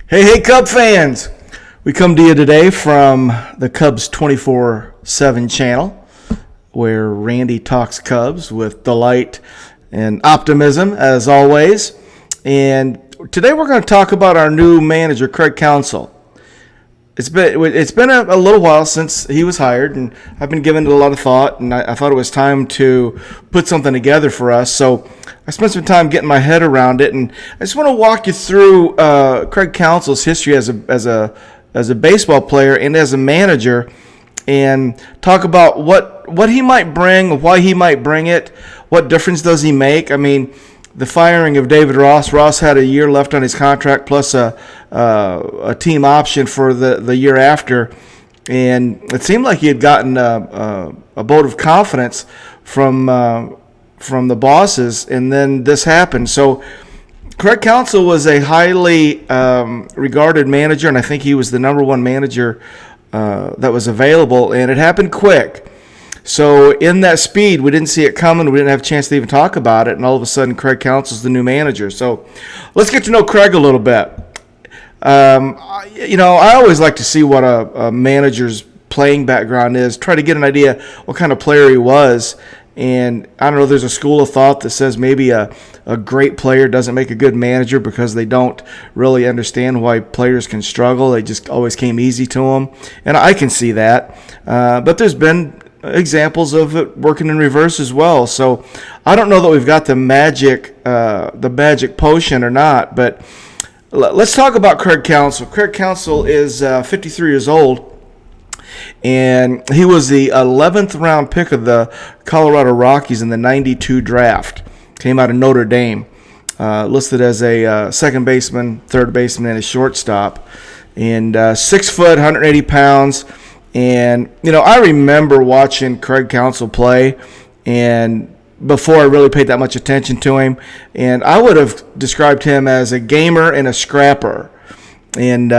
Hey, Cub fans! We come to you today from the Cubs 24/7 channel, where Randy talks Cubs with delight and optimism, as always. And today we're going to talk about our new manager, Craig Counsell. It's been a little while since he was hired, and I've been giving it a lot of thought, and I thought it was time to put something together for us. So I spent some time getting my head around it, and I just want to walk you through Craig Counsell's history as a baseball player and as a manager, and talk about what he might bring, why he might bring it, what difference does he make. I mean, the firing of David Ross. Ross had a year left on his contract plus a team option for the year after, and it seemed like he had gotten a vote of confidence from the bosses, and then this happened. So Craig Counsell was a highly regarded manager, and I think he was the number one manager that was available, and it happened quick. So in that speed, we didn't see it coming. We didn't have a chance to even talk about it, and all of a sudden, Craig Counsell's the new manager. So let's get to know Craig a little bit. I always like to see what a manager's playing background is, try to get an idea what kind of player he was. And I don't know, there's a school of thought that says maybe a great player doesn't make a good manager because they don't really understand why players can struggle. They just always came easy to them. And I can see that. But there's been examples of it working in reverse as well. So I don't know that we've got the magic potion or not, but let's talk about Craig Counsell. Craig Counsell is 53 years old, and he was the 11th round pick of the Colorado Rockies in the 92 draft. Came out of Notre Dame, listed as a second baseman, third baseman, and a shortstop, and 6 foot, 180 pounds. And, I remember watching Craig Counsell play, and before I really paid that much attention to him, and I would have described him as a gamer and a scrapper. And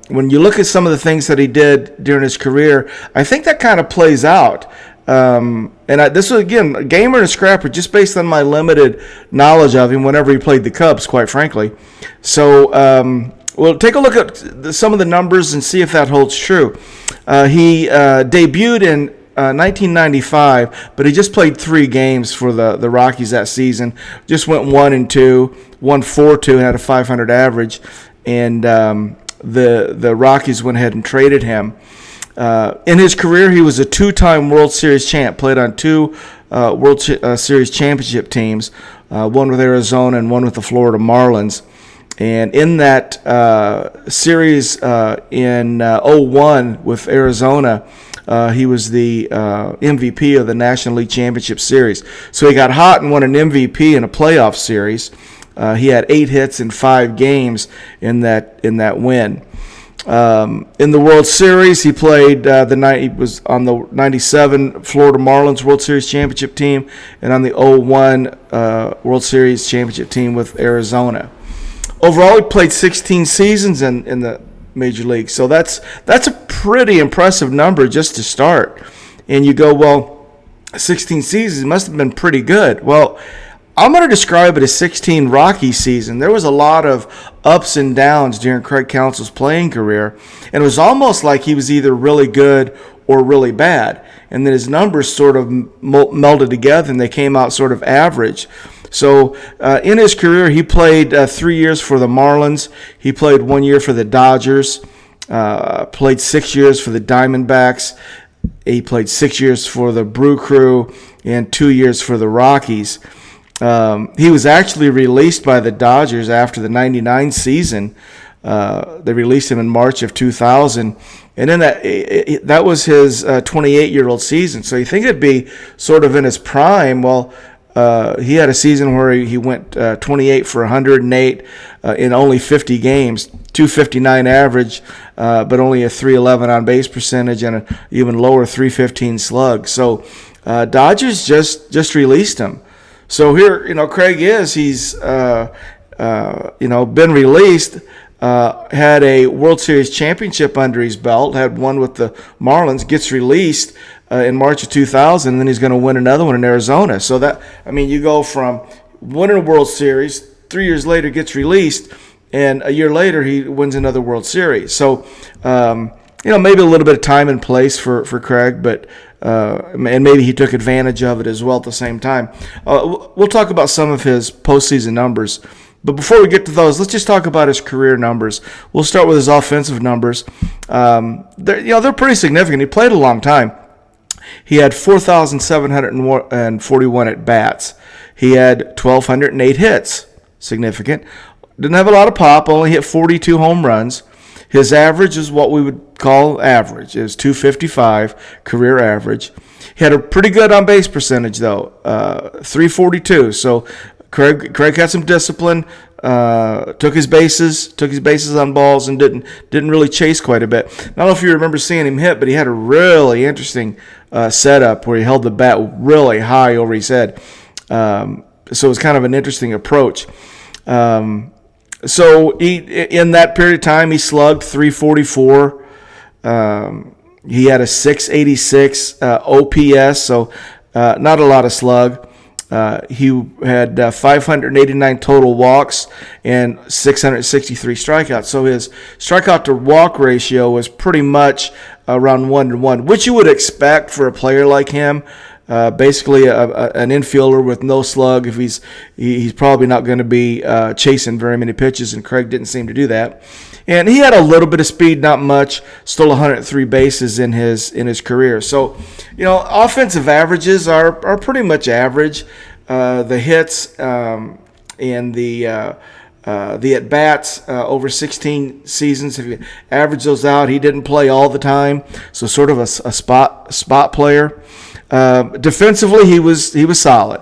when you look at some of the things that he did during his career, I think that kind of plays out. This was, again, a gamer and a scrapper just based on my limited knowledge of him whenever he played the Cubs, quite frankly. So we'll take a look at some of the numbers and see if that holds true. He debuted in 1995, but he just played 3 games for the Rockies that season. Just went 1-2, won 4-2, and had a .500 average. And the Rockies went ahead and traded him. In his career, he was a 2-time World Series champ. Played on 2 World Series championship teams, one with Arizona and one with the Florida Marlins. And in that series in 2001 with Arizona, he was the MVP of the National League Championship Series. So he got hot and won an MVP in a playoff series. He had 8 hits in 5 games in that win. In the World Series, he played he was on the 97 Florida Marlins World Series championship team and on the 2001 World Series championship team with Arizona. Overall, he played 16 seasons in the major league, so that's a pretty impressive number just to start. And you go, well, 16 seasons must have been pretty good. Well, I'm going to describe it as 16 rocky season. There was a lot of ups and downs during Craig Counsell's playing career, and it was almost like he was either really good or really bad. And then his numbers sort of melded together, and they came out sort of average. So in his career, he played 3 years for the Marlins. He played 1 year for the Dodgers, played 6 years for the Diamondbacks. He played 6 years for the Brew Crew and 2 years for the Rockies. He was actually released by the Dodgers after the 99 season. They released him in March of 2000. And then that was his 28-year-old season. So you think it'd be sort of in his prime. Well, he had a season where he went 28 for 108 in only 50 games, 259 average, but only a 311 on base percentage and an even lower 315 slug. So Dodgers just released him. So here, Craig he's been released, had a World Series championship under his belt, had one with the Marlins, gets released in March of 2000, and then he's going to win another one in Arizona. So you go from winning a World Series, 3 years later gets released, and a year later he wins another World Series. So, maybe a little bit of time and place for Craig, but and maybe he took advantage of it as well at the same time. We'll talk about some of his postseason numbers. But before we get to those, let's just talk about his career numbers. We'll start with his offensive numbers. They're pretty significant. He played a long time. He had 4,741 at bats. He had 1,208 hits. Significant. Didn't have a lot of pop. Only hit 42 home runs. His average is what we would call average. It was 255 career average. He had a pretty good on base percentage though, 342. So Craig had some discipline, took his bases on balls, and didn't really chase quite a bit. I don't know if you remember seeing him hit, but he had a really interesting setup where he held the bat really high over his head. So it was kind of an interesting approach. So in that period of time, he slugged 344. He had a 686 OPS, so not a lot of slug. He had 589 total walks and 663 strikeouts. So his strikeout to walk ratio was pretty much around 1-to-1, which you would expect for a player like him. Basically an infielder with no slug. If he's probably not going to be chasing very many pitches, and Craig didn't seem to do that. And he had a little bit of speed, not much. Stole 103 bases in his career. So, offensive averages are pretty much average. The hits and the at bats over 16 seasons. If you average those out, he didn't play all the time, so sort of a spot player. Defensively, he was solid.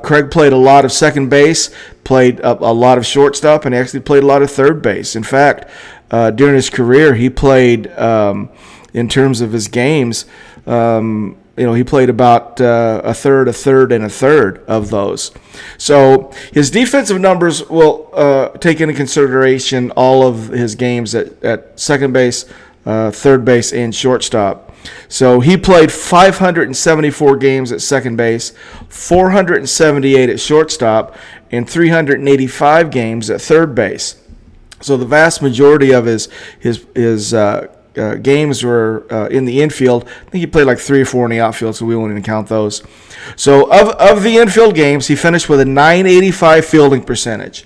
Craig played a lot of second base, played a lot of shortstop, and actually played a lot of third base. In fact, during his career, he played, in terms of his games, he played about a third, and a third of those. So his defensive numbers will take into consideration all of his games at second base, third base, and shortstop. So he played 574 games at second base, 478 at shortstop, and 385 games at third base. So the vast majority of his games were in the infield. I think he played like 3 or 4 in the outfield, so we won't even count those. So of the infield games, he finished with a .985 fielding percentage.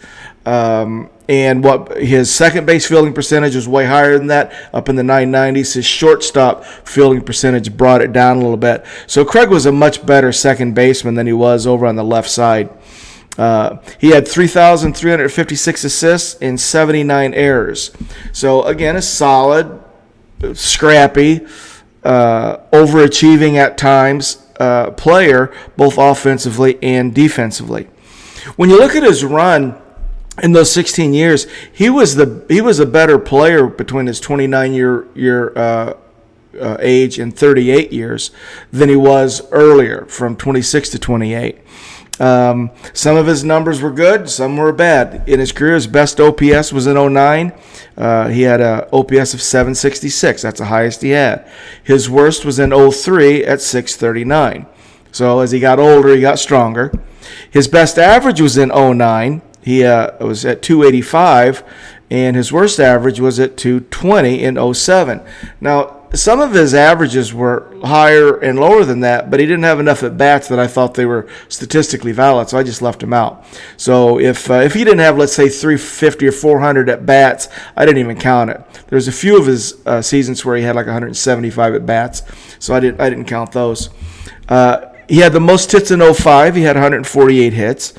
And what his second base fielding percentage was way higher than that, up in the 990s. His shortstop fielding percentage brought it down a little bit. So Craig was a much better second baseman than he was over on the left side. He had 3,356 assists and 79 errors. So again, a solid, scrappy, overachieving at times player, both offensively and defensively. When you look at his run in those 16 years, he was a better player between his 29-year age and 38 years than he was earlier, from 26 to 28. Some of his numbers were good, some were bad. In his career, his best OPS was in 2009. He had an OPS of 766. That's the highest he had. His worst was in 2003 at 639. So as he got older, he got stronger. His best average was in 2009. He was at 285, and his worst average was at 220 in 2007. Now, some of his averages were higher and lower than that, but he didn't have enough at bats that I thought they were statistically valid, so I just left him out. So if he didn't have, let's say, 350 or 400 at bats, I didn't even count it. There's a few of his seasons where he had like 175 at bats, so I didn't count those. He had the most hits in 2005. He had 148 hits.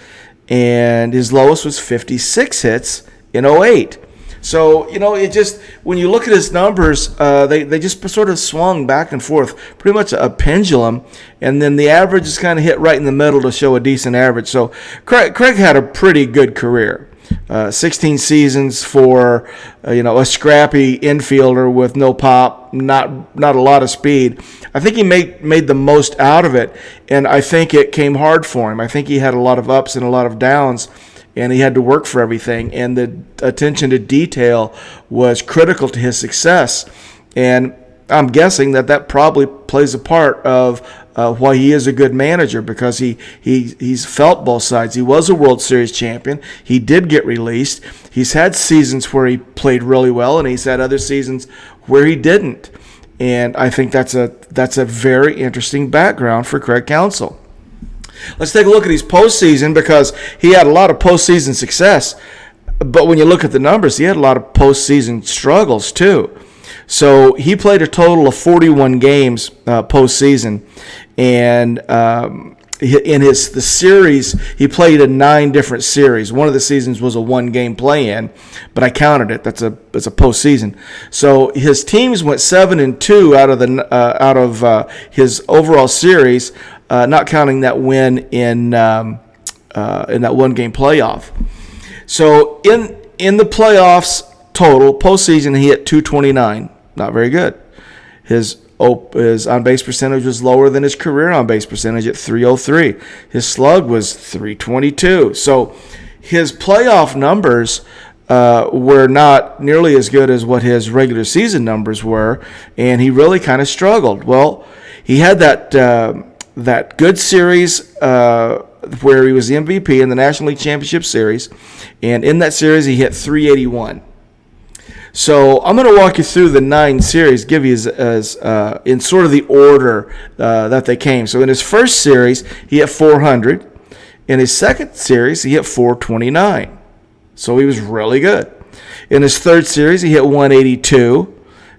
And his lowest was 56 hits in 2008. So, it just, when you look at his numbers, they just sort of swung back and forth, pretty much a pendulum. And then the average is kind of hit right in the middle to show a decent average. So Craig had a pretty good career. 16 seasons for, a scrappy infielder with no pop, not a lot of speed. I think he made the most out of it, and I think it came hard for him. I think he had a lot of ups and a lot of downs, and he had to work for everything, and the attention to detail was critical to his success. And I'm guessing that probably plays a part of why he is a good manager, because he's felt both sides. He was a World Series champion. He did get released. He's had seasons where he played really well, and he's had other seasons where he didn't. And I think that's a very interesting background for Craig Counsell. Let's take a look at his postseason, because he had a lot of postseason success. But when you look at the numbers, he had a lot of postseason struggles too. So he played a total of 41 games postseason, and in the series, he played in 9 different series. One of the seasons was a 1-game play-in, but I counted it. That's a postseason. So his teams went 7-2 out of his overall series, not counting that win in that 1-game playoff. So in the playoffs total, postseason, he hit .229. Not very good. His on-base percentage was lower than his career on-base percentage at .303. His slug was .322. So his playoff numbers were not nearly as good as what his regular season numbers were, and he really kind of struggled. Well, he had that good series where he was the MVP in the National League Championship Series, and in that series he hit .381. So I'm going to walk you through the 9 series, give you as in sort of the order that they came. So in his first series, he hit .400. In his second series, he hit .429. So he was really good. In his third series, he hit .182.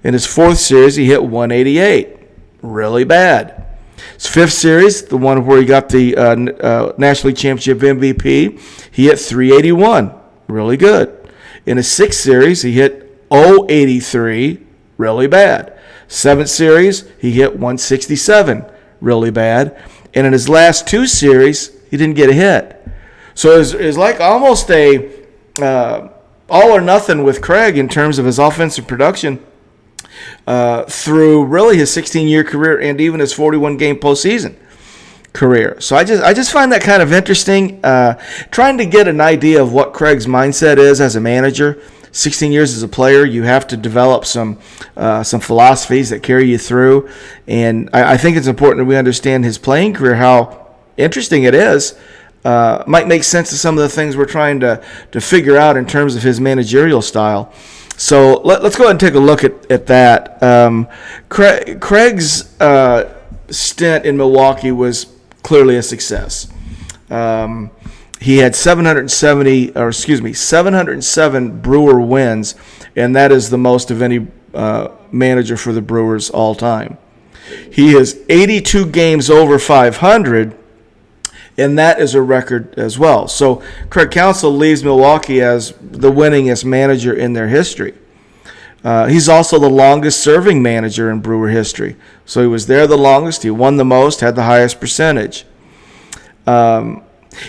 In his fourth series, he hit .188. Really bad. His fifth series, the one where he got the National League Championship MVP, he hit .381. Really good. In his sixth series, he hit .083, really bad. Seventh series, he hit .167, really bad. And in his last 2 series, he didn't get a hit. So it was like almost a all or nothing with Craig in terms of his offensive production through really his 16-year career and even his 41-game postseason career. So I just find that kind of interesting, trying to get an idea of what Craig's mindset is as a manager. 16 years as a player, you have to develop some philosophies that carry you through. And I think it's important that we understand his playing career, how interesting it is. Might make sense to some of the things we're trying to figure out in terms of his managerial style. So let's go ahead and take a look at that. Craig's stint in Milwaukee was clearly a success. He had 707 Brewer wins, and that is the most of any manager for the Brewers all time. He is 82 games over 500, and that is a record as well. So Craig Counsell leaves Milwaukee as the winningest manager in their history. He's also the longest-serving manager in Brewer history. So he was there the longest, he won the most, had the highest percentage.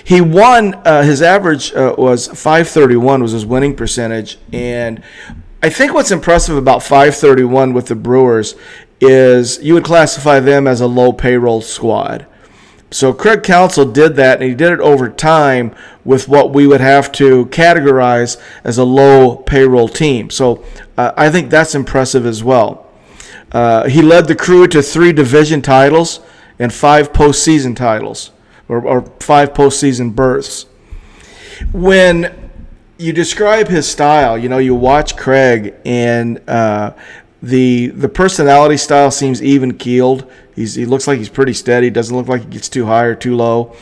He won, his average was .531 was his winning percentage. And I think what's impressive about .531 with the Brewers is you would classify them as a low payroll squad. So Craig Counsell did that, and he did it over time with what we would have to categorize as a low payroll team. So I think that's impressive as well. He led the crew to 3 division titles and 5 postseason titles. Or 5 postseason berths. When you describe his style, you watch Craig, and the personality style seems even keeled. He looks like he's pretty steady. Doesn't look like he gets too high or too low.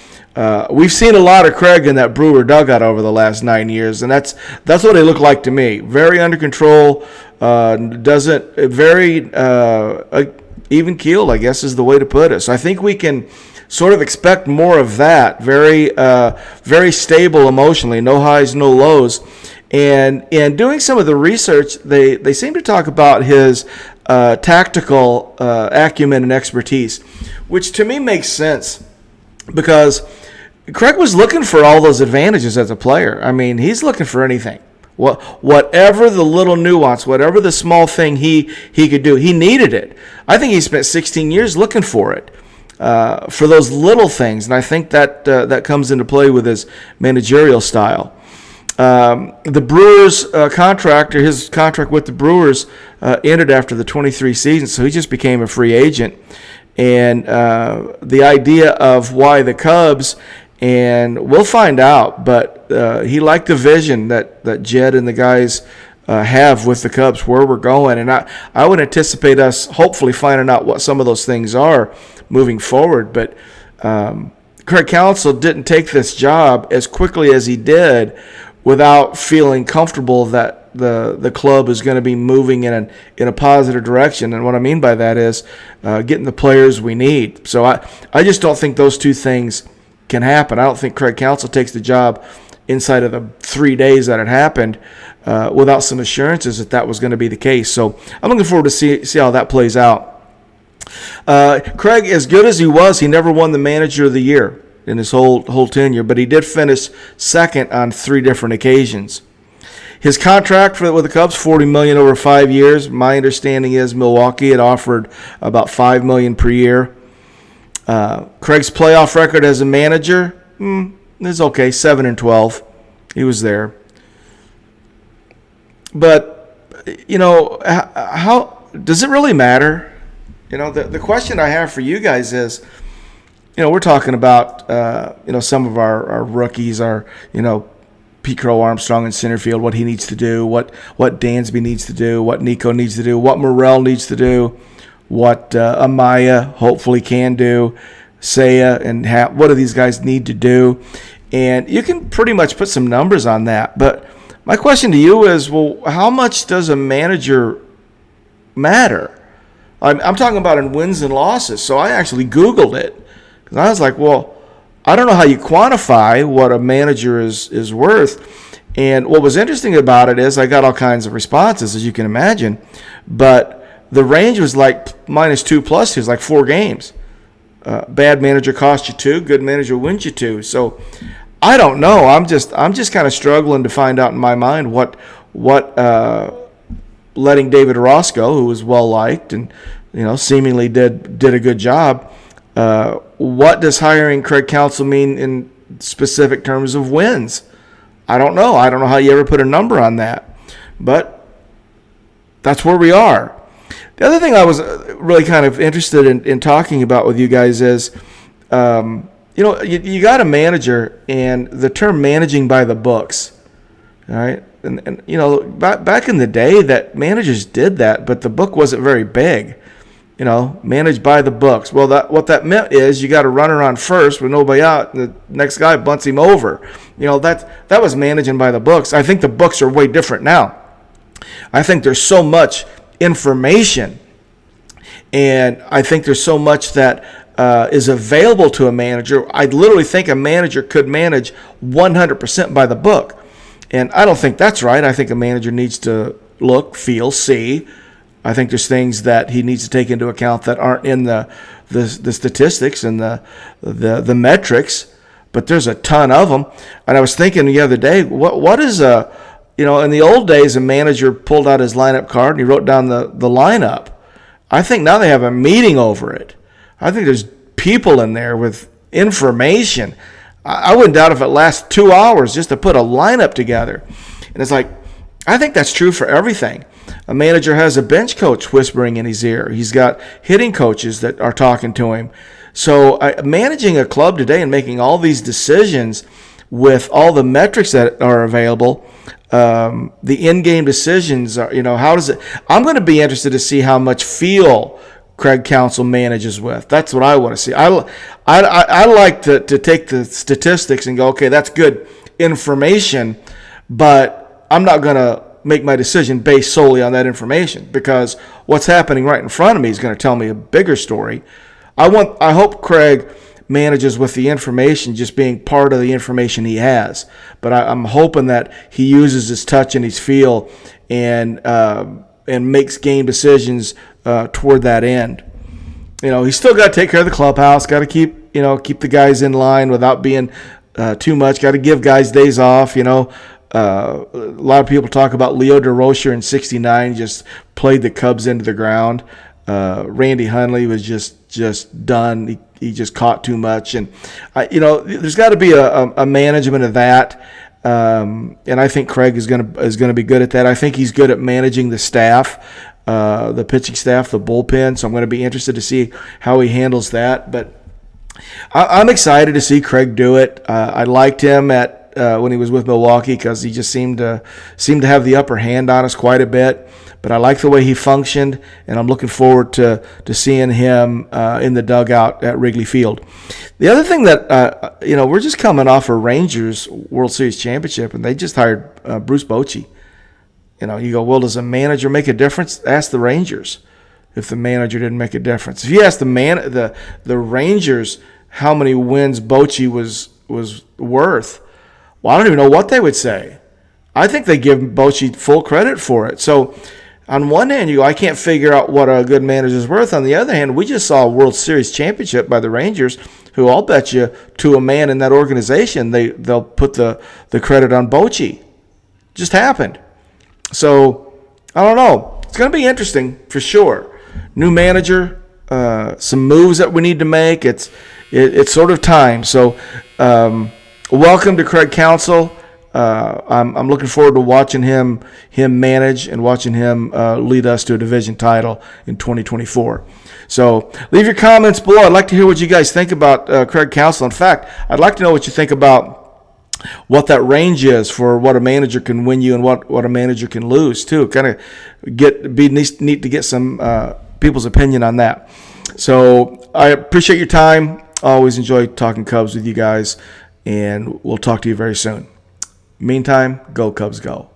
We've seen a lot of Craig in that Brewer dugout over the last 9 years, and that's what he looked like to me. Very under control. Very even keeled, I guess, is the way to put it. So I think we can sort of expect more of that. Very stable emotionally, no highs, no lows. And in doing some of the research, they seem to talk about his tactical acumen and expertise, which to me makes sense because Craig was looking for all those advantages as a player. I mean, he's looking for anything. Whatever the little nuance, whatever the small thing he could do, he needed it. I think he spent 16 years looking for it. For those little things, and I think that comes into play with his managerial style. The Brewers his contract with the Brewers ended after the 23 season, so he just became a free agent. and the idea of why the Cubs, and we'll find out. But he liked the vision that Jed and the guys have with the Cubs, where we're going, and I would anticipate us hopefully finding out what some of those things are moving forward. But Craig Counsell didn't take this job as quickly as he did without feeling comfortable that the club is going to be moving in a positive direction. And what I mean by that is getting the players we need. So I just don't think those two things can happen. I don't think Craig Counsell takes the job inside of the 3 days that it happened without some assurances that was going to be the case. So I'm looking forward to see how that plays out. Craig, as good as he was, he never won the Manager of the Year in his whole tenure, but he did finish second on 3 different occasions. His contract with the Cubs, $40 million over 5 years. My understanding is Milwaukee had offered about $5 million per year. Craig's playoff record as a manager is okay, 7-12. He was there. But how does it really matter? The question I have for you guys is, we're talking about, some of our rookies, Pete Crow Armstrong in center field, what he needs to do, what Dansby needs to do, what Nico needs to do, what Morrell needs to do, what Amaya hopefully can do, Seiya, and what do these guys need to do? And you can pretty much put some numbers on that. But my question to you is, well, how much does a manager matter? I'm talking about in wins and losses. So I actually Googled it because I was like, well, I don't know how you quantify what a manager is worth. And what was interesting about it is I got all kinds of responses, as you can imagine. But the range was like -2+. It was like 4 games. Bad manager costs you 2. Good manager wins you 2. So I don't know. I'm just kind of struggling to find out in my mind what letting David Ross go, who was well liked and seemingly did a good job. What does hiring Craig Counsell mean in specific terms of wins? I don't know. I don't know how you ever put a number on that, but that's where we are. The other thing I was really kind of interested in talking about with you guys is, you got a manager, and the term managing by the books, all right? And back in the day, that managers did that, but the book wasn't very big. Managed by the books. Well, what that meant is you got a runner on first with nobody out, and the next guy bunts him over. That was managing by the books. I think the books are way different now. I think there's so much information, and I think there's so much that is available to a manager. I literally think a manager could manage 100% by the book. And I don't think that's right. I think a manager needs to look, feel, see. I think there's things that he needs to take into account that aren't in the statistics and the metrics, but there's a ton of them. And I was thinking the other day, what is in the old days, a manager pulled out his lineup card and he wrote down the lineup. I think now they have a meeting over it. I think there's people in there with information. I wouldn't doubt if it lasts 2 hours just to put a lineup together. And it's like, I think that's true for everything. A manager has a bench coach whispering in his ear. He's got hitting coaches that are talking to him. So managing a club today and making all these decisions with all the metrics that are available, the in-game decisions, how does it? I'm going to be interested to see how much feel Craig Counsell manages with. That's what I want to see. I like to take the statistics and go, okay, that's good information, but I'm not going to make my decision based solely on that information, because what's happening right in front of me is going to tell me a bigger story. I hope Craig manages with the information just being part of the information he has, but I'm hoping that he uses his touch and his feel and makes game decisions toward that end. He's still got to take care of the clubhouse, got to keep the guys in line without being too much, got to give guys days off. A lot of people talk about Leo DeRocher in '69 just played the Cubs into the ground. Randy Hundley was just done. He just caught too much, and there's got to be a management of that. And I think Craig is going to be good at that. I think he's good at managing the staff. the pitching staff, the bullpen. So I'm going to be interested to see how he handles that. But I'm excited to see Craig do it. I liked him when he was with Milwaukee because he just seemed to have the upper hand on us quite a bit. But I like the way he functioned, and I'm looking forward to seeing him in the dugout at Wrigley Field. The other thing that, we're just coming off a Rangers World Series championship, and they just hired Bruce Bochy. You go, well, does a manager make a difference? Ask the Rangers if the manager didn't make a difference. If you ask the Rangers how many wins Bochy was worth, well, I don't even know what they would say. I think they give Bochy full credit for it. So on one hand, you go, I can't figure out what a good manager is worth. On the other hand, we just saw a World Series championship by the Rangers, who I'll bet you to a man in that organization, they'll put the credit on Bochy. Just happened. So I don't know. It's going to be interesting for sure. New manager, some moves that we need to make. It's sort of time. So welcome to Craig Counsell. I'm looking forward to watching him manage and watching him lead us to a division title in 2024. So leave your comments below. I'd like to hear what you guys think about Craig Counsell. In fact, I'd like to know what you think about what that range is for what a manager can win you and what a manager can lose too. Kind of be neat to get some people's opinion on that. So I appreciate your time. I always enjoy talking Cubs with you guys, and we'll talk to you very soon. Meantime, go Cubs go.